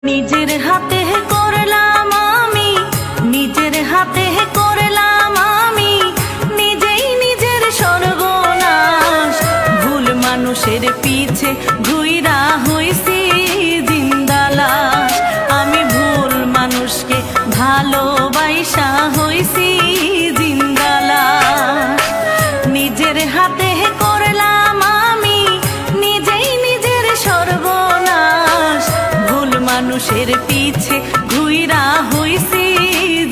নিজের হাতে করলাম আমি, নিজের হাতে করলাম আমি, নিজেই নিজের সর্বনাশ। ভুল মানুষের পিছে ঘুইরা হইছি জিন্দালাশ। আমি ভুল মানুষকে ভালোবাসা হইছি জিন্দালাশ। নিজের হাতে করলাম আমি, নিজেই নিজের সর্বনাশ। ভুল মানুষের পিছে ঘুইরা হইছি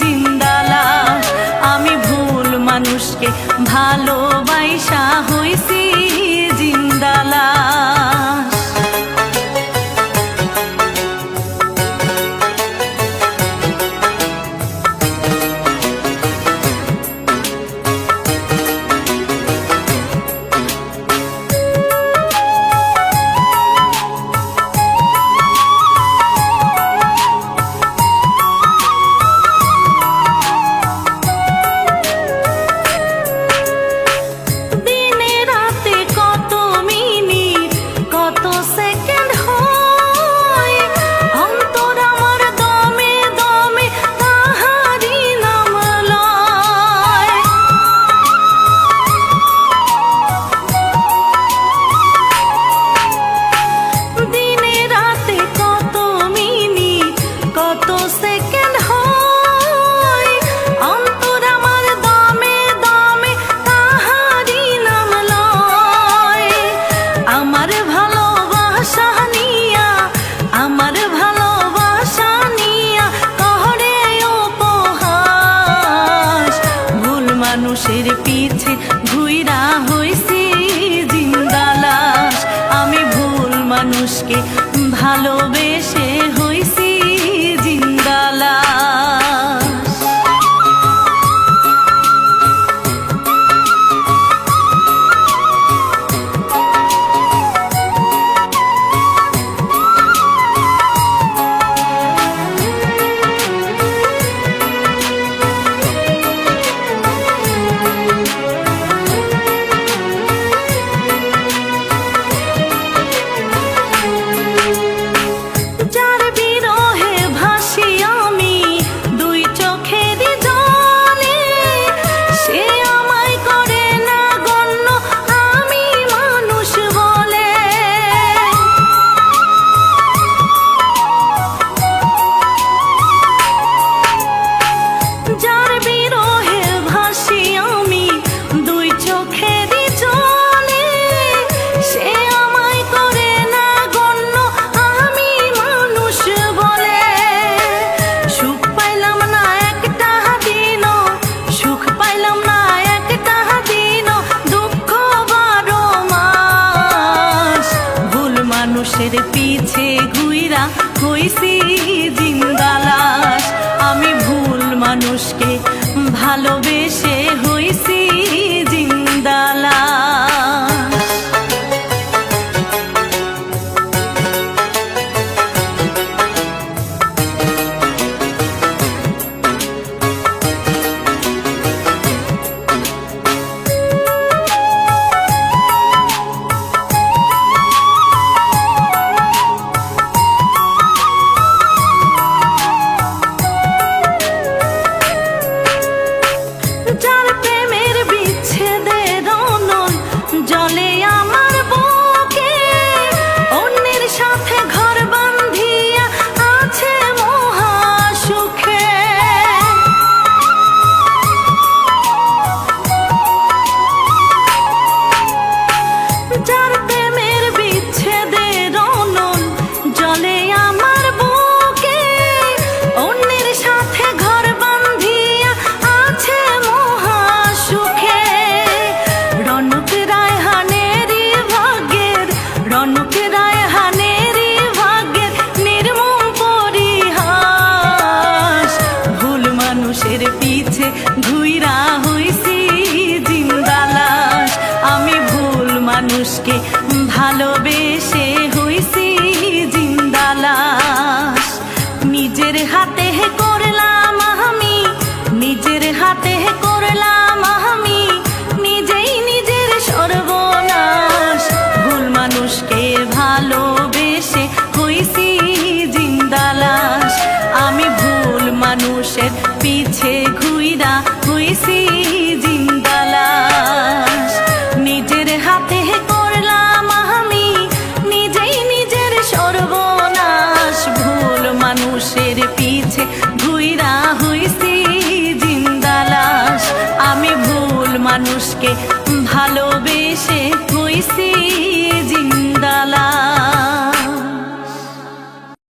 জিন্দালাশ। আমি ভুল মানুষকে ভালোবাসা হইছি জিন্দালাশ। মানুষের পিছে ঘুইরা হইছি জিন্দালাশ। আমি ভুল মানুষকে ভালোবেসে হইছি জিন্দালাশ। মানুষের পিছে ঘুইরা হইছি জিন্দালাশ। আমি ভুল মানুষকে ভালোবেসে হইছি জিন্দালাশ। যার পিছে ঘুইরা হইছি জিন্দালাস। নিজের হাতে করলাম আমি নিজেই নিজের সর্বনাশ, ভুল মানুষের পিছে ঘুইরা হইছি জিন্দালাস। আমি ভুল মানুষকে ভালোবেসে হইছি জিন্দালাস।